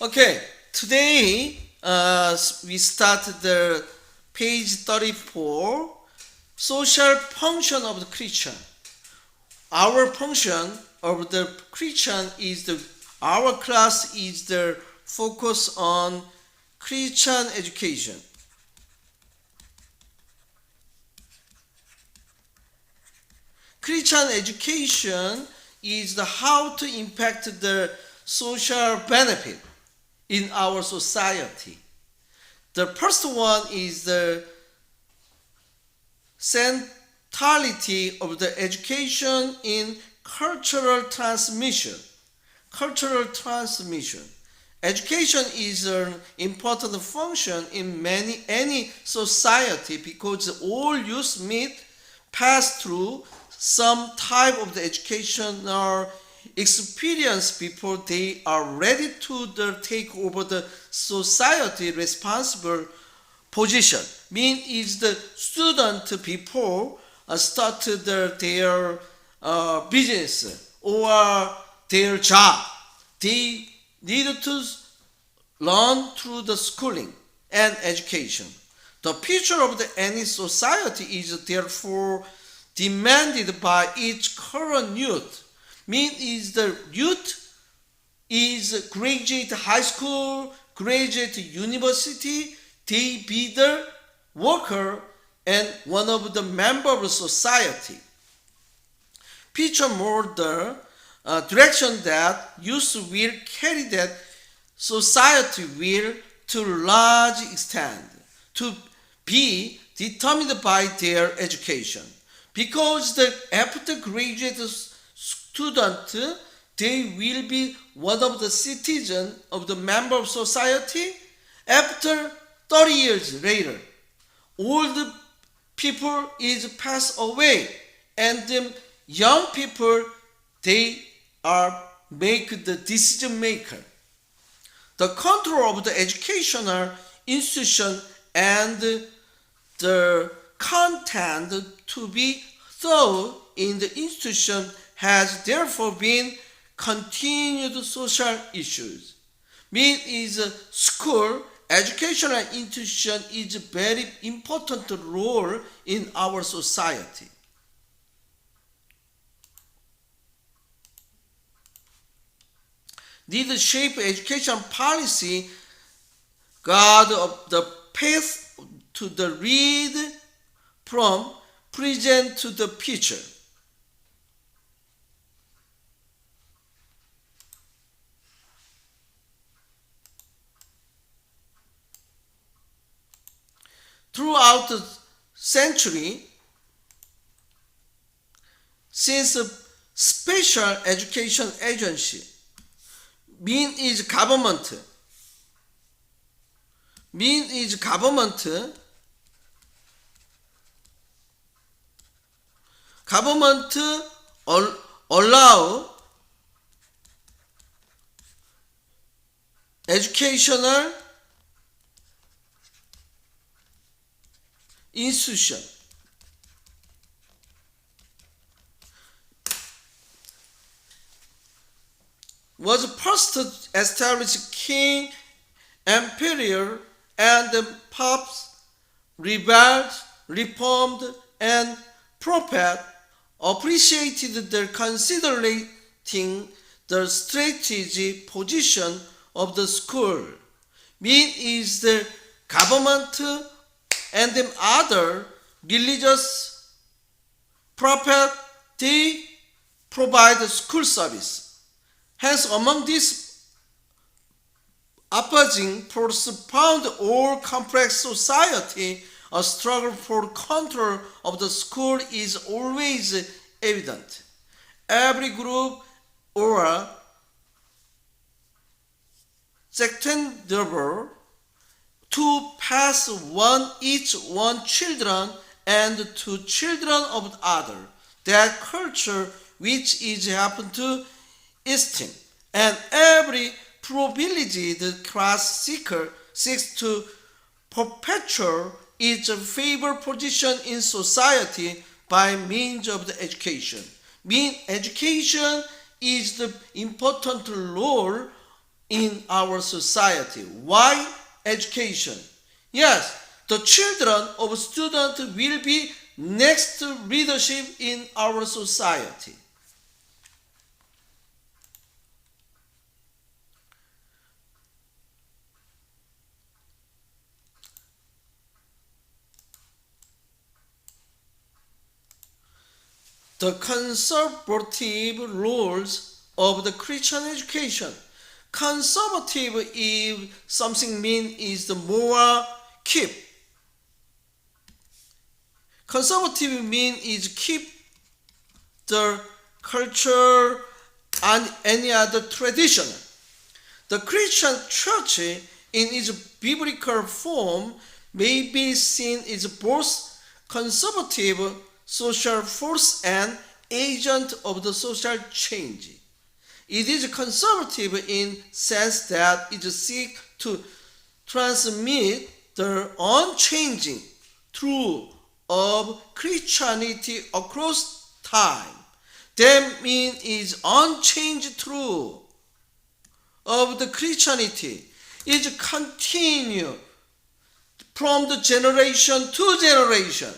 Okay, today we started the page 34, social function of the Christian. Our function of the Christian is our class is the focus on Christian education. Christian education is how to impact the social benefit in our society. The first one is the centrality of the education in cultural transmission. Cultural transmission. Education is an important function in any society because all youth pass through some type of the educational experience before they are ready to take over the society responsible position. Mean is the student before started their business or their job. They need to learn through the schooling and education. The future of any society is therefore demanded by each current youth. Mean is the youth is graduate high school, graduate university, they be the worker and one of the member of society. Picture more the direction that youth will carry that society will to large extent to be determined by their education. Because after graduate student, they will be one of the citizen of the member of society. After 30 years later, old people is passed away and the young people, they are make the decision maker. The control of the educational institution and the content to be taught in the institution has therefore been continued social issues. Mean is school, educational institution is a very important role in our society. Need shape education policy guard of the path to the read from present to the future. Throughout the century, since a special education agency, mean is government, government allow educational institution was first established king, emperor, and the popes rebelled, reformed, and prophet appreciated their considerating the strategic position of the school. Mean is the government and them other religious prophet, they provide school service. Hence, among these opposing forces found all complex society, a struggle for control of the school is always evident. Every group or second level to pass each one children and to children of other. That culture which is happen to esteem, and every probability the class seeker seeks to perpetuate its favored position in society by means of the education. Education is the important role in our society. Why education? Yes, the children of students will be next leadership in our society. The conservative rules of the Christian education. Conservative, if something mean is the more keep. Conservative mean is keep the culture and any other tradition. The Christian church in its biblical form may be seen as both conservative social force and agent of the social change. It is conservative in sense that it seeks to transmit the unchanging truth of Christianity across time. That means is unchanged truth of the Christianity is continued from the generation to generation,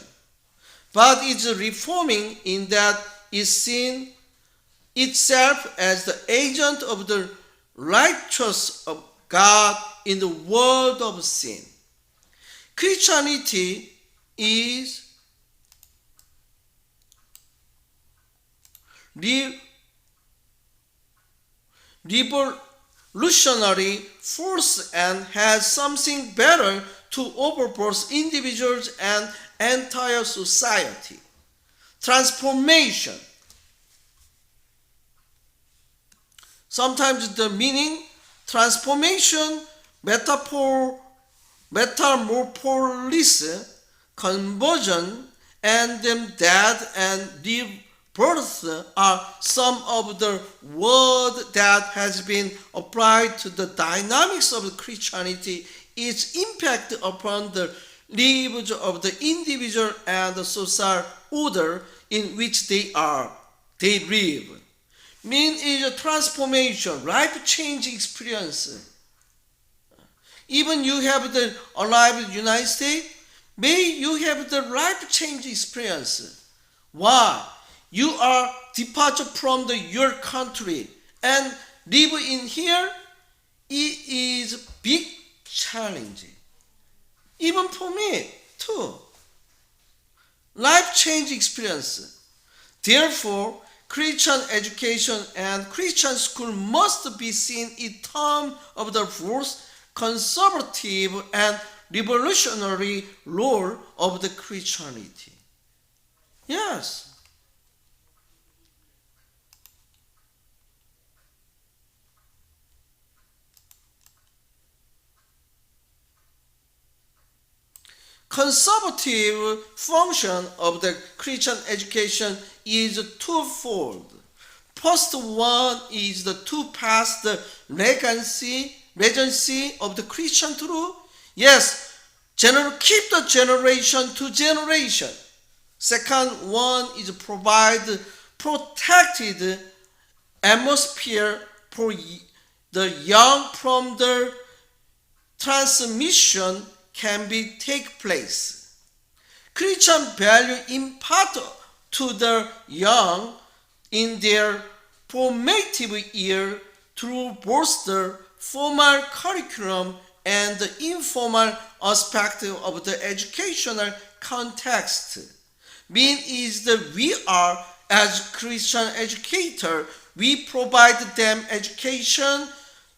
but is reforming in that is seen itself as the agent of the righteousness of God in the world of sin. Christianity is revolutionary force and has something better to offer both individuals and entire society. Transformation. Sometimes the meaning transformation, metamorphosis, conversion, and death and rebirth are some of the words that has been applied to the dynamics of Christianity, its impact upon the lives of the individual and the social order in which they live. Mean is a transformation, life-changing experience. Even you have the arrived in the United States, may you have the life-changing experience. Why? You are departed from your country and live in here. It is big challenge. Even for me too. Life-changing experience. Therefore, Christian education and Christian school must be seen in terms of the both conservative and revolutionary role of the Christianity. Yes. Conservative function of the Christian education is twofold. First one is to pass the legacy of the Christian truth. Yes, keep the generation to generation. Second one is provide protected atmosphere for the young from the transmission can take place. Christian value impart to the young in their formative year through both the formal curriculum and the informal aspect of the educational context. Mean is that we are, as Christian educator, we provide them education.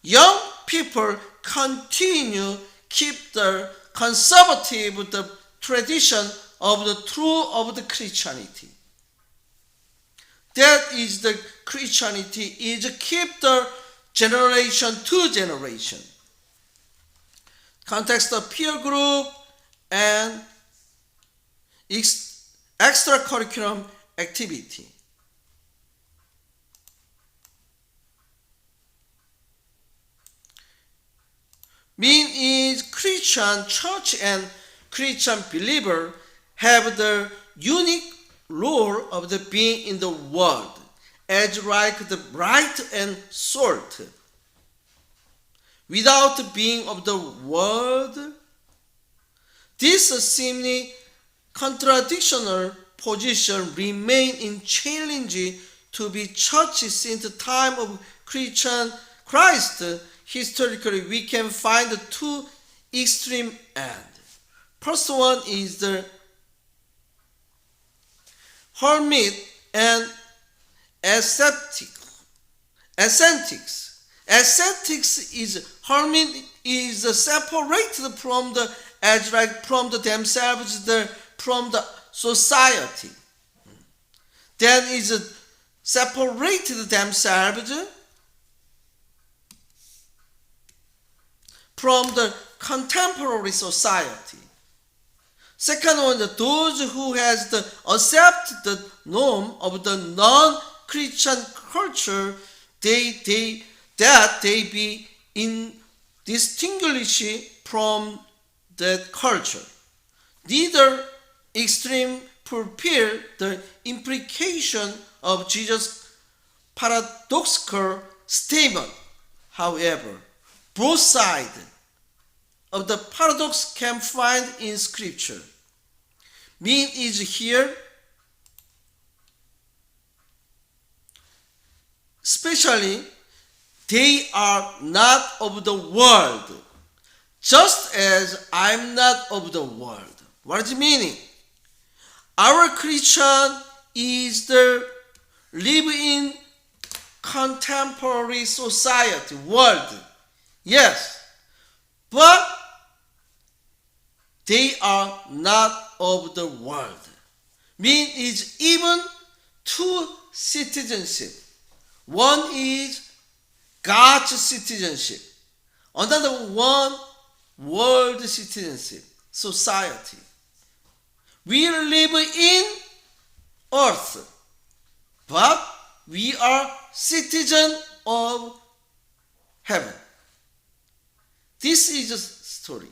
Young people continue keep the conservative the tradition of the truth of the Christianity. That is the Christianity is keep the generation to generation. Context of peer group and extracurriculum activity. Mean is Christian church and Christian believer have the unique role of the being in the world as like the light and salt. without being of the world. This seemingly contradictional position remained in challenge to be church since the time of Christian Christ. Historically, we can find two extreme ends. First one is the hermit and ascetics. Ascetics is hermit is separated from the from themselves, from the society. Then is separated themselves from the contemporary society. Second one, those who has the accept the norm of the non-Christian culture, they be indistinguished from that culture. Neither extreme fulfill the implication of Jesus' paradoxical statement. However, both sides of the paradox can find in Scripture. Mean is here, especially, they are not of the world, just as I'm not of the world. What is the meaning? Our Christian is the live in contemporary society, world. Yes, but they are not of the world. Mean is even two citizenship. One is God's citizenship. Another one, world citizenship, society. We live in earth, but we are citizens of heaven. This is a story.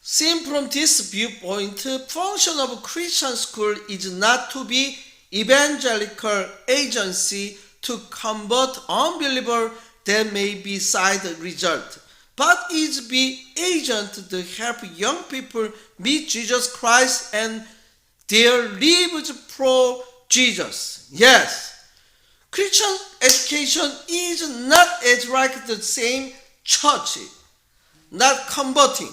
Seen from this viewpoint, function of Christian school is not to be evangelical agency to convert unbeliever that may be side result, but is be agent to help young people meet Jesus Christ and their lives pro Jesus. Yes, Christian education is not as like the same church, not converting.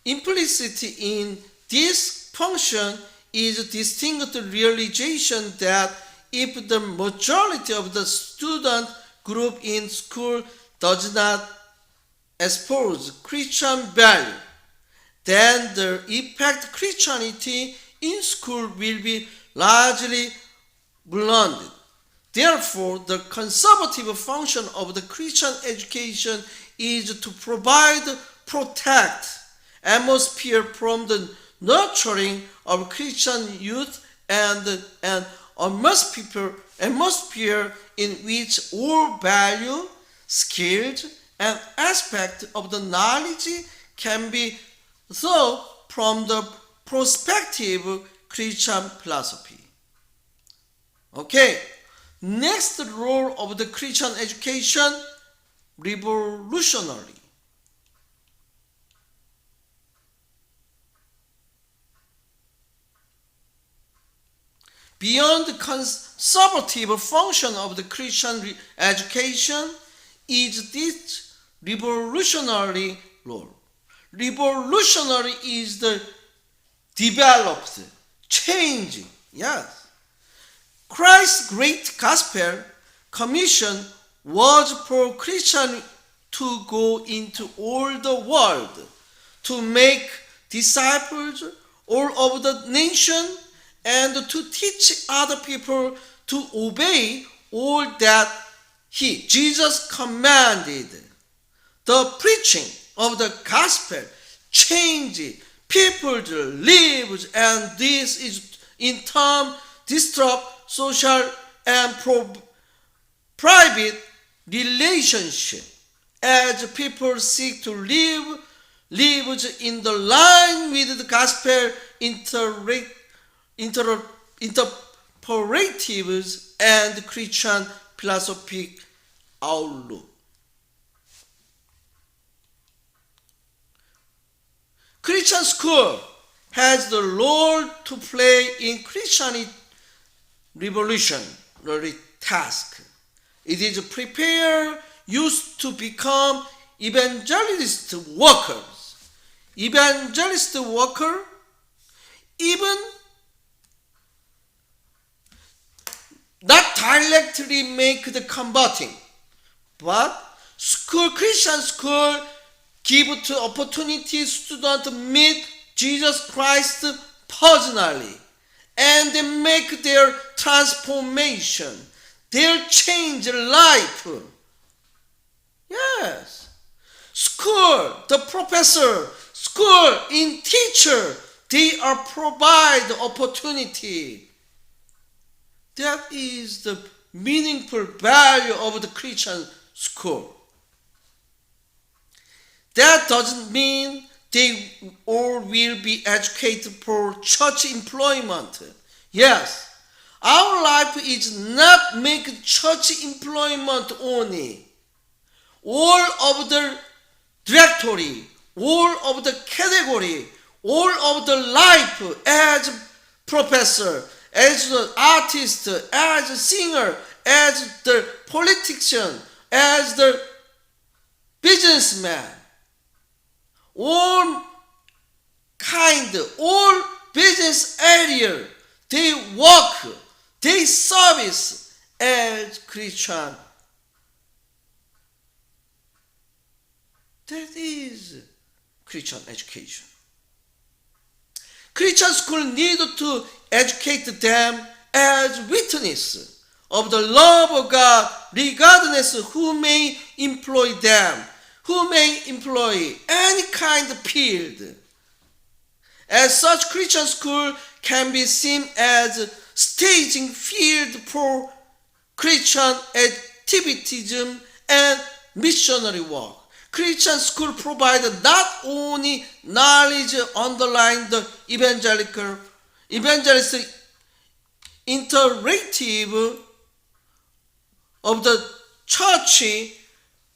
Implicit in this function is distinct realization that if the majority of the student group in school does not espouse Christian value, then the effect Christianity in school will be largely blunted. Therefore, the conservative function of the Christian education is to protect atmosphere from the nurturing of Christian youth and an atmosphere in which all value, skills, and aspects of the knowledge can be thought from the prospective Christian philosophy. Okay, next role of the Christian education, revolutionary. Beyond the conservative function of the Christian education is this revolutionary role. Revolutionary is the developed, changing. Yes. Christ's great gospel commission was for Christians to go into all the world, to make disciples all over the nation, and to teach other people to obey all that Jesus commanded. The preaching of the gospel change people's lives, and this is in turn disrupt social and private relationship as people seek to live lives in the line with the gospel interpretives and Christian philosophic outlook. Christian school has the role to play in Christian revolutionary task. It is prepare youth to become evangelist workers. Evangelist worker, even not directly make the converting, but Christian school give to opportunity students meet Jesus Christ personally, and they make their transformation, their change life. Yes. School, the professor, school in teacher, they are provide opportunity. That is the meaningful value of the Christian school. That doesn't mean they all will be educated for church employment. Yes, our life is not make church employment only. All of the directory, all of the category, all of the life as professor, as the artist, as a singer, as the politician, as the businessman, all business area, they work, they service as Christian. That is Christian education. Christian school need to educate them as witness of the love of God, regardless who may employ them, who may employ any kind of field. As such, Christian school can be seen as a staging field for Christian activism and missionary work. Christian school provides not only knowledge underlying the evangelistic interactive of the church,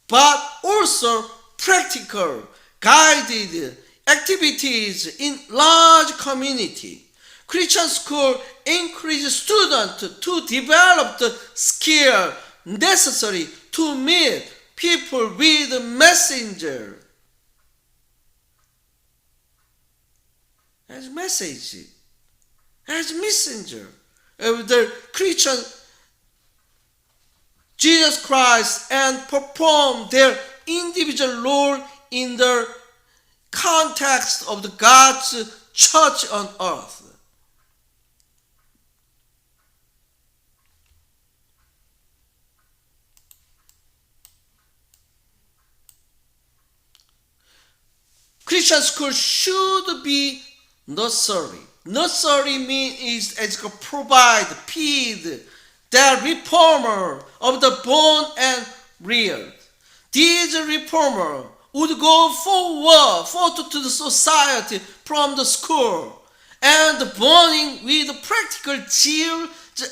but also practical, guided activities in large community. Christian school encourages students to develop the skill necessary to meet people with a messenger. As message, as messenger of the Christian Jesus Christ, and perform their individual role in the context of the God's church on earth. Christian school should be nursery. Nursery means is provide, feed, the reformer of the born and reared. These reformer would go forward to the society from the school, and burning with practical zeal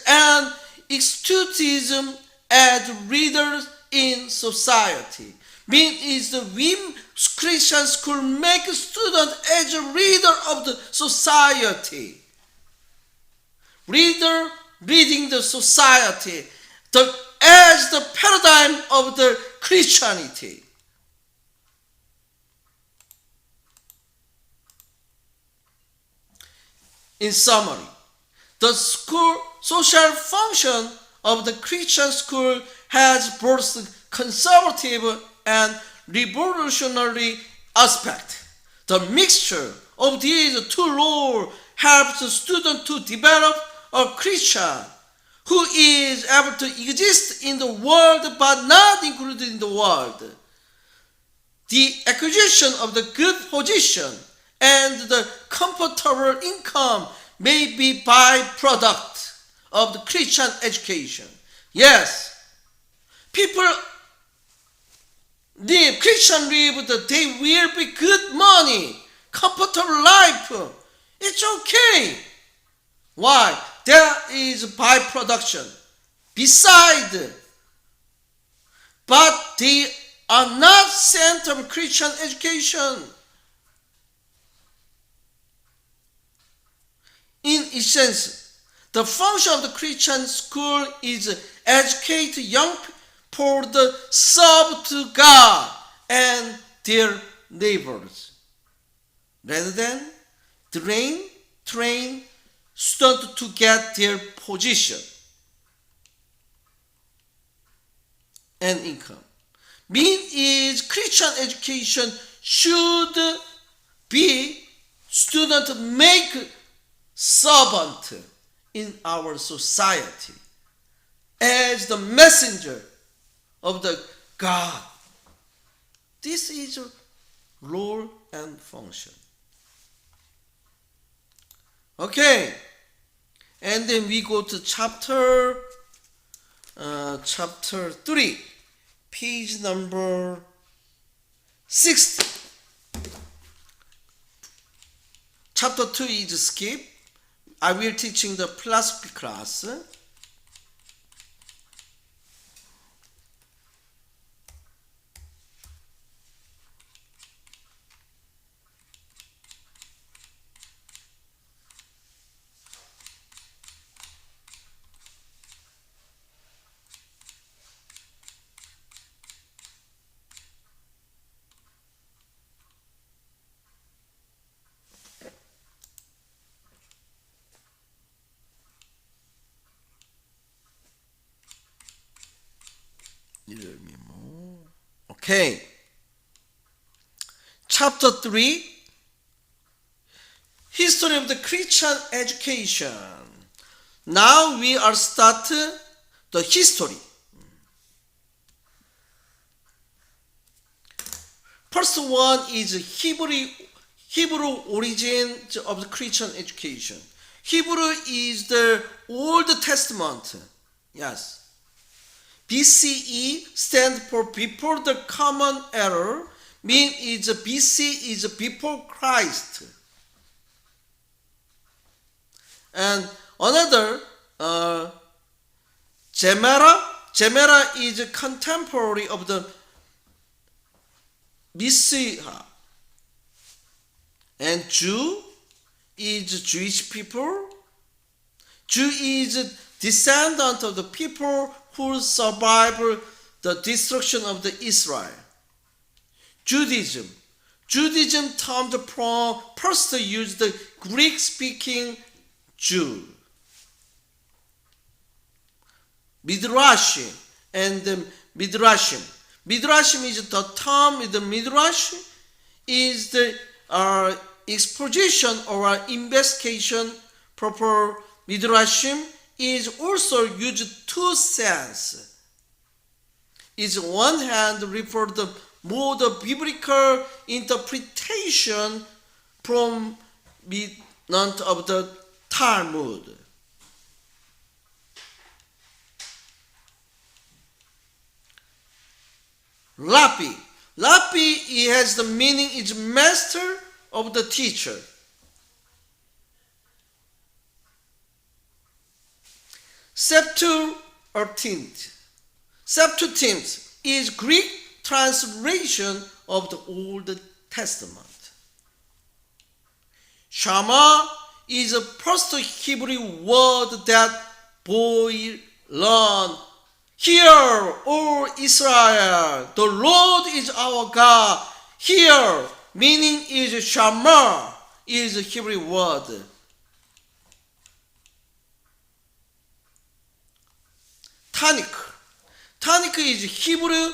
and executism as leaders in society. Mean is the Christian school make students as a leader of the society. Leading the society as the paradigm of the Christianity. In summary, the school social function of the Christian school has both conservative and revolutionary aspect. The mixture of these two roles helps the student to develop a Christian who is able to exist in the world but not included in the world. the acquisition of the good position and the comfortable income may be byproduct of the Christian education. Yes, people live, Christian live, they will be good money, comfortable life. It's okay. Why? There is byproduction. Beside, but they are not sent of Christian education. In essence, the function of the Christian school is educate young people for the serve to God and their neighbors, rather than train students to get their position and income. Mean is Christian education should be student make servant in our society as the messenger of the God. This is role and function. Okay, and then we go to chapter 3, page number 60. Chapter 2 is skip. I will teaching the philosophy class. Okay. Chapter 3, History of the Christian Education. Now we are start the history. First one is Hebrew origin of the Christian education. Hebrew is the Old Testament. Yes. BCE stands for before the common era, mean is BC is before Christ. And another Gemara is contemporary of the Messiah. And Jew is Jewish people. Jew is descendant of the people who survived the destruction of the Israel. Judaism termed from first used the Greek-speaking Jew. Midrashim and Midrashim. Midrashim is the term. The Midrash is the exposition or investigation. Proper Midrashim is also used two sense. Is one hand refer the more the biblical interpretation from none of the Talmud. Rabbi it has the meaning is master of the teacher. Septuagint is Greek translation of the Old Testament. Shama is a first Hebrew word that boy learn. Hear, O Israel, the Lord is our God. Hear, meaning is Shama, is a Hebrew word. Tanakh is Hebrew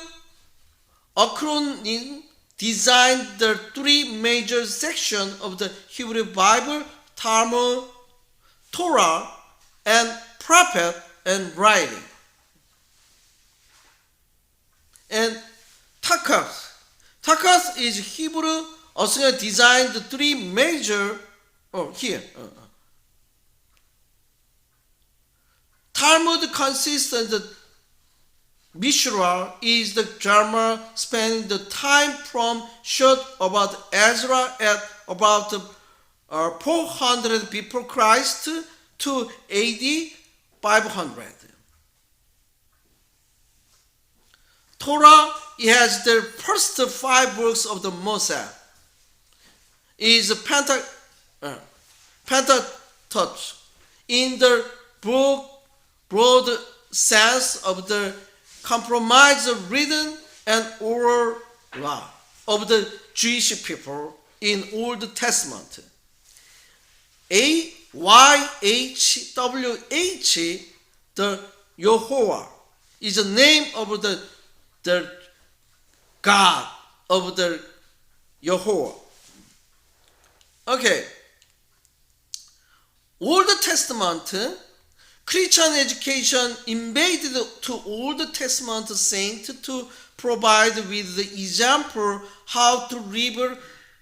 acronym designed the three major sections of the Hebrew Bible: Talmud, Torah, and prophet and writing. And Tanakh Takas is Hebrew, also designed three major, here. Talmud consists of the Mishra is the drama spanning the time from short about Ezra at about 400 before Christ to AD 500. Torah has the first 5 books of the Moshe. Is Pentateuch in the broad sense of the compromise of written and oral law of the Jewish people in Old Testament. YHWH, the Yehovah, is the name of the God of the Yehovah. Okay. Old Testament Christian education invaded to Old Testament saints to provide with the example how to live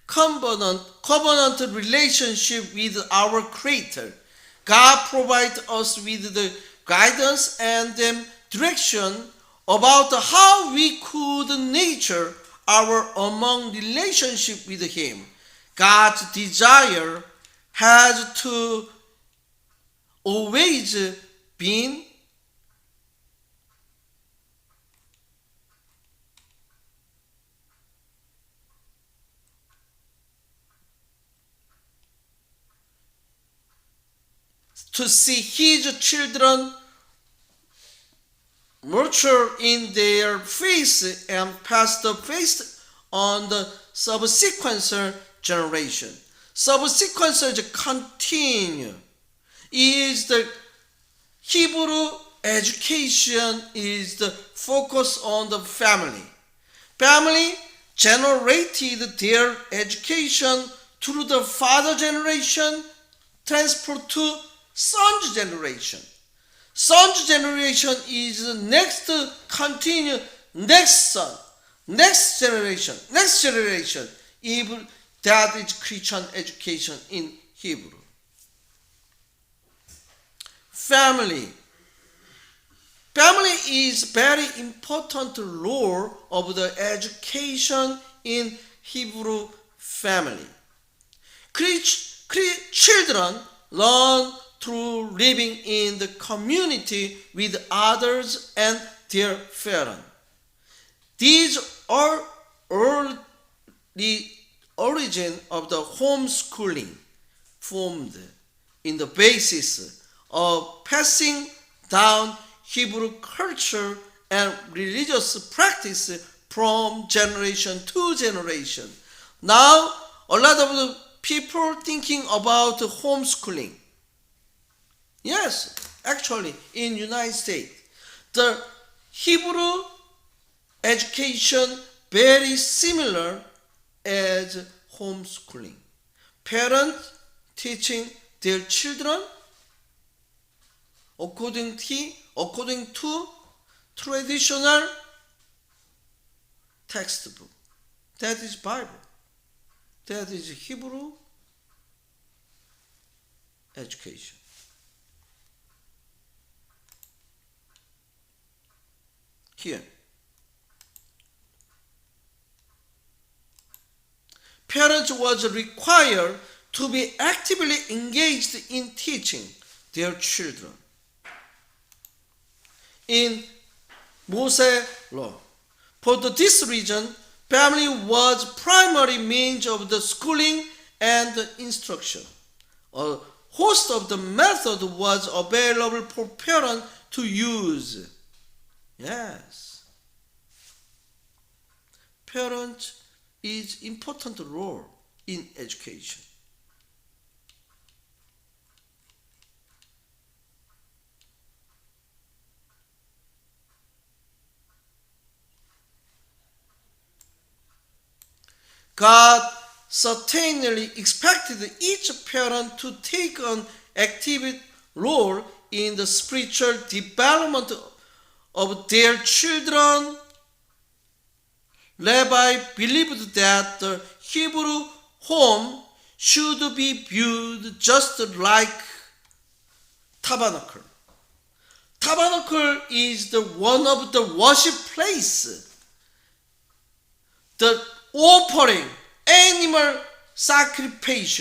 covenant relationship with our Creator. God provides us with the guidance and direction about how we could nurture our among relationship with Him. God's desire has to always been to see His children mature in their faith and pass the faith on the subsequent generation. Subsequent continue is the Hebrew education is the focus on the family. Family generated their education through the father generation, transferred to son's generation. Son's generation is the next continue, next son, next generation. Even that is Christian education in Hebrew. Family is very important role of the education in Hebrew family. Children learn through living in the community with others and their parents. These are the origin of the homeschooling formed in the basis of passing down Hebrew culture and religious practice from generation to generation. Now, a lot of the people thinking about homeschooling. Yes, actually, in United States, the Hebrew education very similar as homeschooling. Parents teaching their children according to traditional textbook. That is Bible. That is Hebrew education. Here. Parents was required to be actively engaged in teaching their children. In Moshe law. For this reason, family was primary means of the schooling and instruction. A host of the method was available for parents to use. Yes. Parents is important role in education. God certainly expected each parent to take an active role in the spiritual development of their children. Rabbi believed that the Hebrew home should be viewed just like tabernacle. Tabernacle is the one of the worship place. The offering, animal sacrifice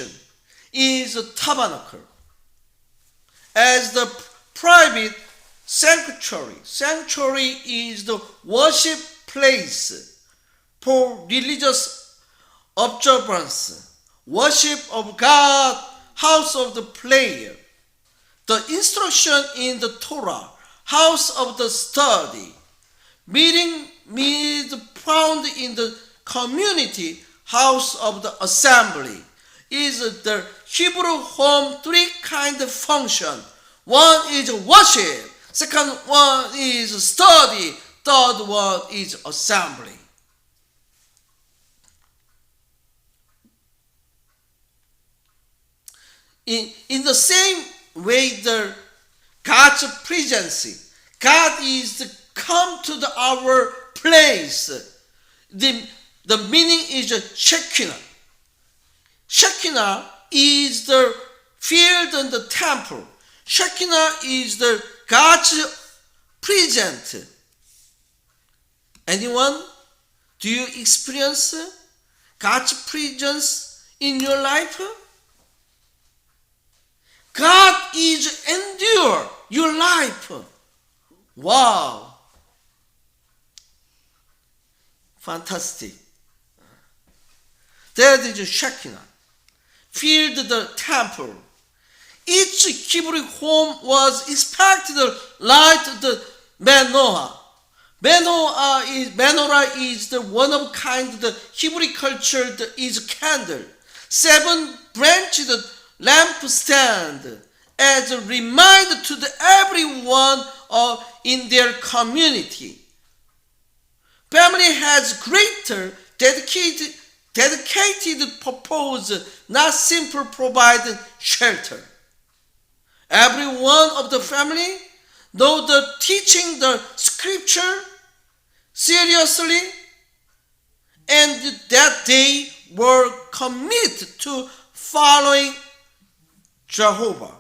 is a tabernacle. As the private sanctuary. Sanctuary is the worship place for religious observance, worship of God, house of the prayer. The instruction in the Torah, house of the study, meeting is found in the community, house of the assembly, is the Hebrew home three kind of function. One is worship, second one is study, third one is assembly. In the same way, the God's presence, God is to come to our place. The meaning is Shekinah. Shekinah is the field and the temple. Shekinah is the God's presence. Anyone? Do you experience God's presence in your life? God is endure your life. Wow. Fantastic. That is Shekinah. Filled the temple. Each Hebrew home was expected to light the menorah. Menorah is the one of kind the Hebrew culture is candle. 7 branched lampstand as a reminder to everyone in their community. Family has greater dedicated purpose, not simply providing shelter. Every one of the family know the teaching the scripture seriously, and that they were committed to following Jehovah.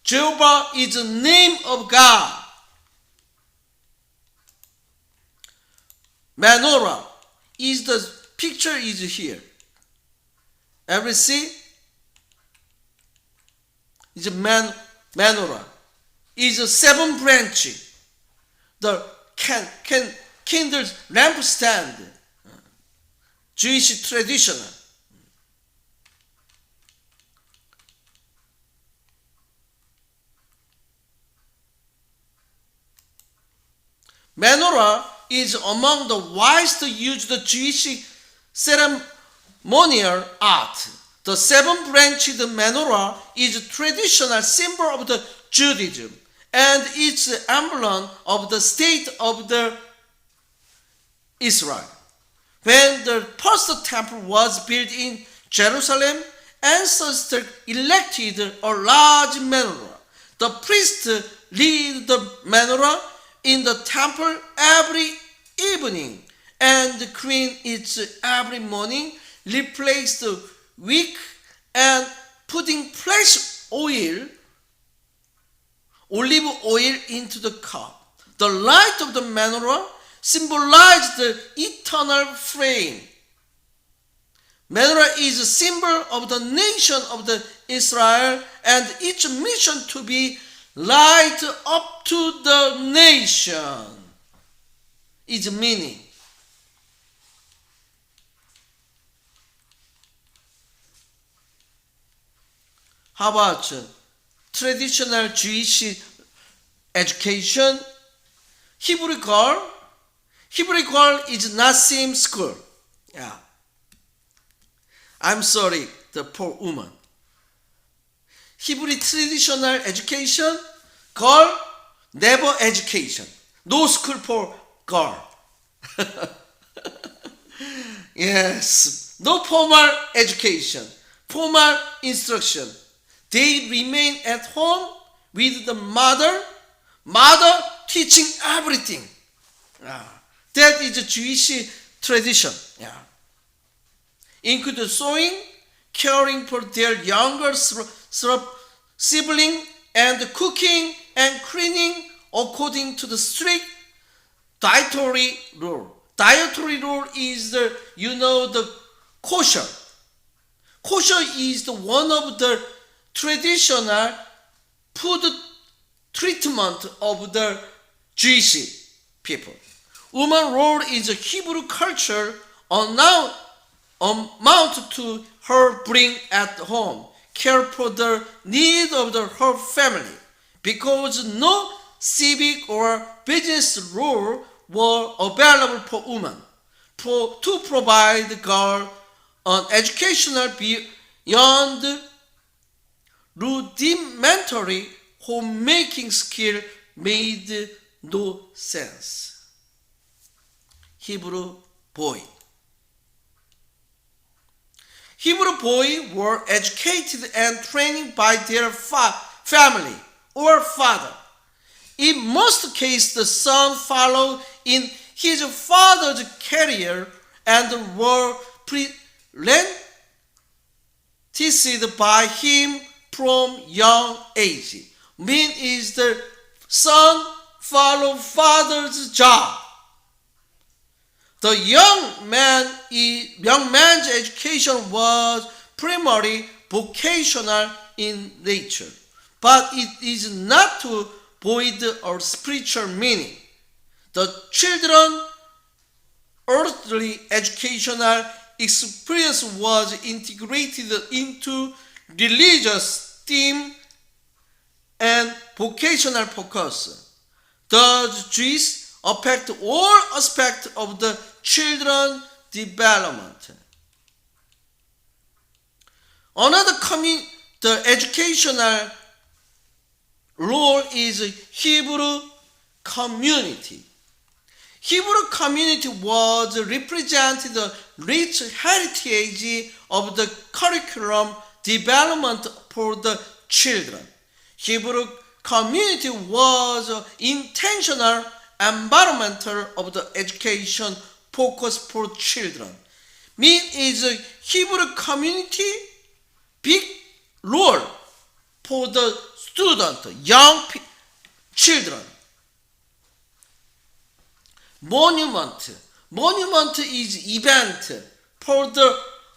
Jehovah is the name of God. Menorah is the picture is here. Every see is a menorah. Is a 7 branch. The candles lampstand. Jewish traditional. Menorah is among the widest used Jewish ceremonial art. The 7-branched menorah is a traditional symbol of the Judaism, and it's emblem of the state of the Israel. When the first temple was built in Jerusalem, ancestors elected a large menorah. The priest lit the menorah in the temple every evening and clean it every morning, replace the wick and putting fresh olive oil into the cup. The light of the menorah symbolized the eternal flame. Menorah is a symbol of the nation of the Israel and its mission to be light up to the nation. Its meaning. How about traditional Jewish education? Hebrew girl is not same school. Yeah. I'm sorry, the poor woman. Hebrew traditional education, girl, never education. No school for girl. Yes, no formal education, formal instruction. They remain at home with the mother teaching everything. That is a Jewish tradition. Yeah. Include sewing, caring for their younger sibling, and cooking and cleaning according to the strict dietary rule. Dietary rule is the kosher. Kosher is one of the traditional food treatment of the Jewish people. Woman role is a Hebrew culture amount to her bring at home, care for the need of her family, because no civic or business role were available for women to provide the girl an educational beyond rudimentary homemaking skill made no sense. Hebrew boy. Hebrew boys were educated and trained by their family or father. In most cases, the son followed in his father's career and were apprenticed by him from young age. Mean is the son follow father's job. The young man's education was primarily vocational in nature, but it is not to void or spiritual meaning. The children's earthly educational experience was integrated into religious theme and vocational focus. Thus, Jews affect all aspects of the children's development. Another the educational role is Hebrew community. Hebrew community was represented the rich heritage of the curriculum development for the children. Hebrew community was intentional environmental of the education focus for children. Mean is Hebrew community big role for the student, young children. Monument is event for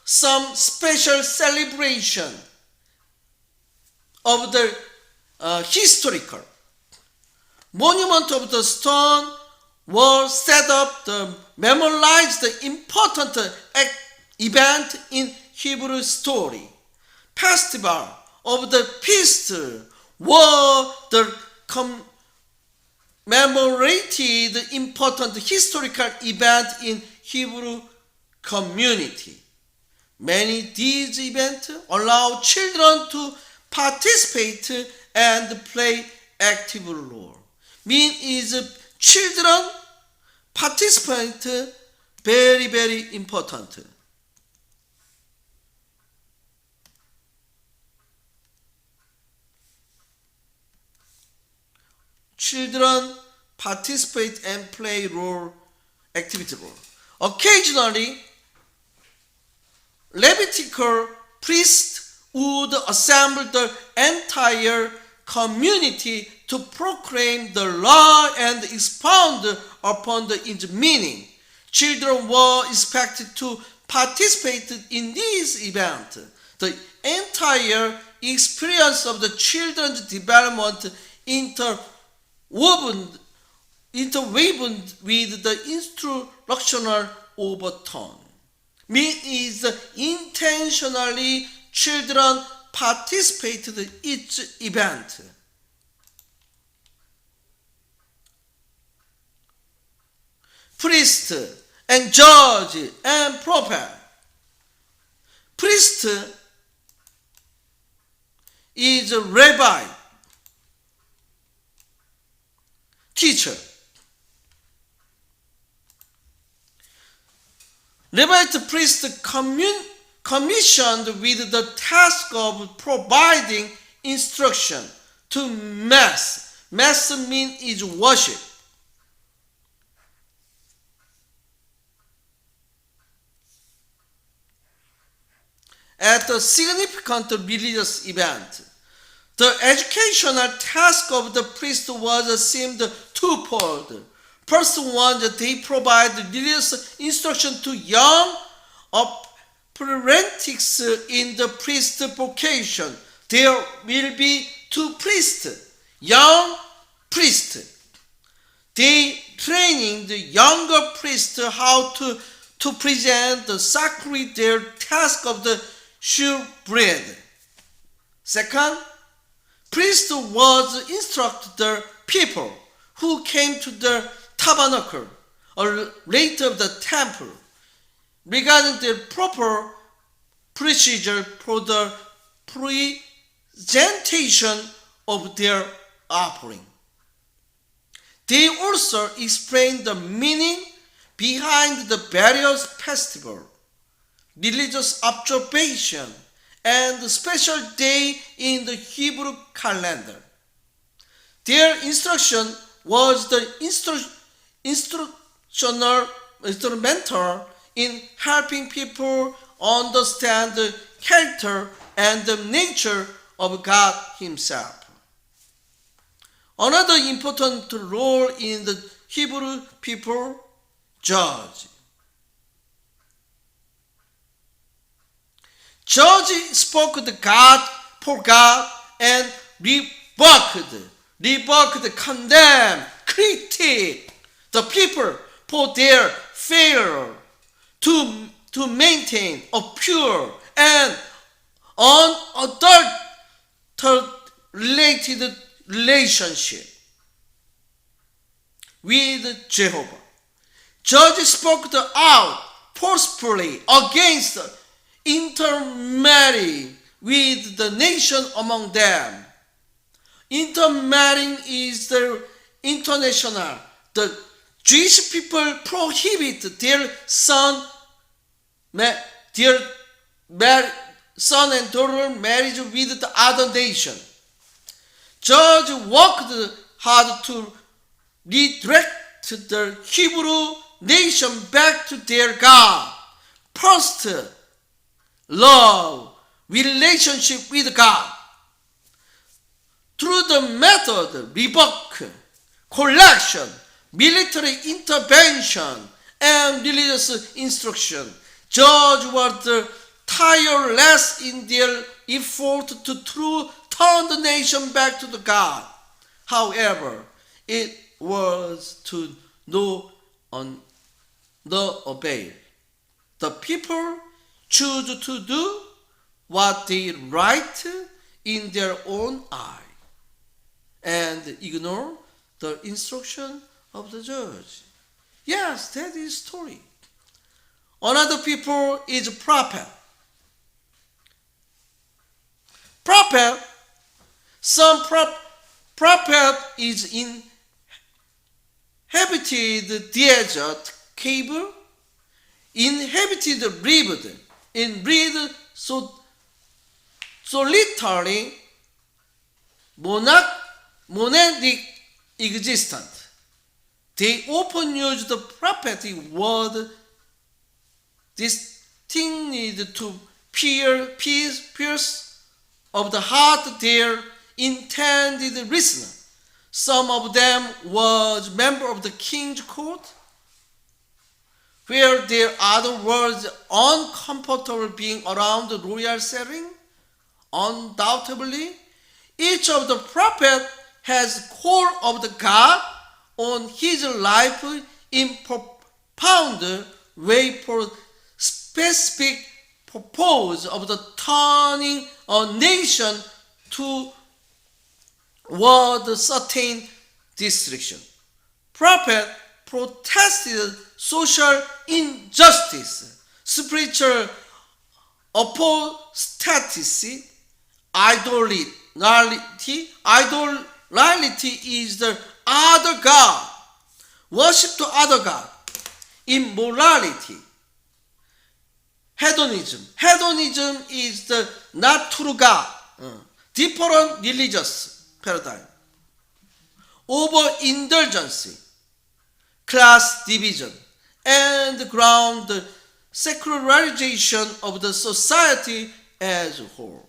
some special celebration of the historical. Monument of the stone was set up to memorialize the important event in Hebrew story. Festival of the feast were the commemorated important historical event in Hebrew community. Many these events allow children to participate and play active role. Mean is children participate very, very important. Children participate and play role, activity role. Occasionally, Levitical priests would assemble the entire community to proclaim the law and expound upon its meaning. Children were expected to participate in this event. The entire experience of the children's development interwoven with the instructional overtone. Mean is intentionally children participated in each event. Priest and judge and prophet. Priest is a rabbi, teacher. Levite priest commissioned with the task of providing instruction to mass. Mass means is worship. at a significant religious event. The educational task of the priest was seemed twofold. First one, they provide religious instruction to young apprentices in the priest vocation. There will be two priests, young priests. They training the younger priests how to present the sacred their task of the shewbread. Second, priest was instruct the people who came to the tabernacle or later the temple regarding the proper procedure for the presentation of their offering. They also explained the meaning behind the various festivals, religious observation, and the special day in the Hebrew calendar. Their instruction was the instrumental in helping people understand the character and the nature of God Himself. Another important role in the Hebrew people, judge. Judge spoke the God for God and rebuked, condemned, critiqued the people for their failure to maintain a pure and unadulterated relationship with Jehovah. Judge spoke out forcefully against intermarrying with the nation among them. Intermarrying is the international. The Jewish people prohibit their son and daughter marriage with the other nation. Judge worked hard to redirect the Hebrew nation back to their God. First, love, relationship with God. Through the method, rebuke, collection, military intervention, and religious instruction, Judge was tireless in their effort to turn the nation back to the God. However, it was to no avail. The people choose to do what they right in their own eye and ignore the instruction of the judge. Yes, that is story. Another people is prophet. Some prophet is inhabited desert cave, inhabited lived in solitary monadic existence. They often use the prophetic word destined to pierce of the heart their intended listener. Some of them was member of the king's court, where their other was uncomfortable being around the royal setting. Undoubtedly, each of the prophet has call of the God on his life in profound way for specific purpose of the turning a nation toward certain direction. Prophet protested social injustice, spiritual apostasy, idolatry. Idolatry is the other God, worship to other God, immorality, hedonism is the not true God, different religious paradigm, overindulgence, class division, and ground the secularization of the society as a whole.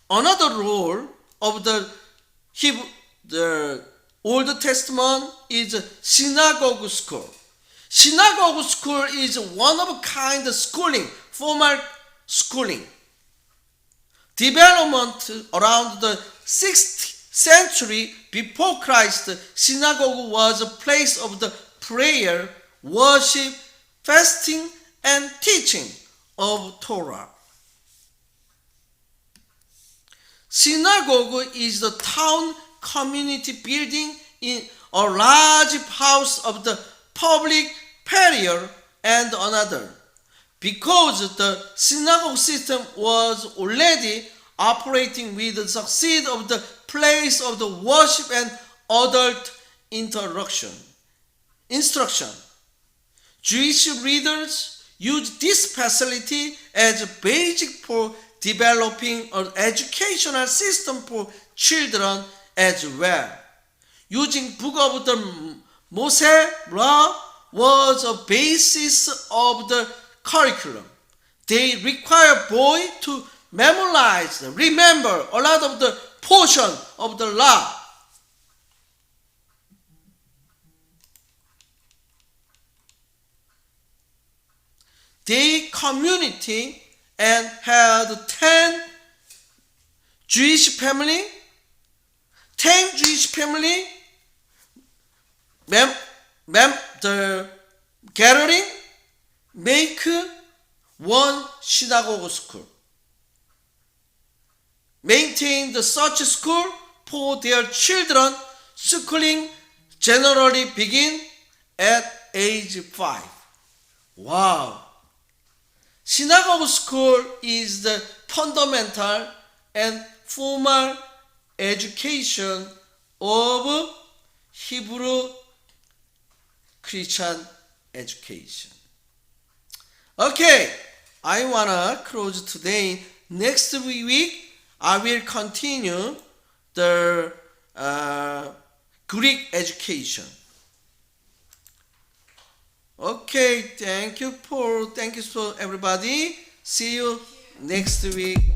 Another role of the Old Testament is synagogue school. Synagogue school is one of a kind of schooling, formal schooling. Development around the 6th century before Christ, synagogue was a place of the prayer, worship, fasting, and teaching of Torah. Synagogue is the town community building in a large house of the public prayer and another. Because the synagogue system was already operating with the succeed of the place of the worship and adult instruction. Jewish leaders used this facility as a basic for developing an educational system for children as well. Using Book of the Moshe Law was a basis of the curriculum. They require boys to remember a lot of the portion of the law. They community and had 10 Jewish family, the gathering make one synagogue school. Maintain the such school for their children. Schooling generally begin at age 5. Wow! Synagogue school is the fundamental and formal education of Hebrew Christian education. Okay, I wanna close today. Next week, I will continue the Greek education. Okay, thank you, Paul. Thank you for everybody. See you next week.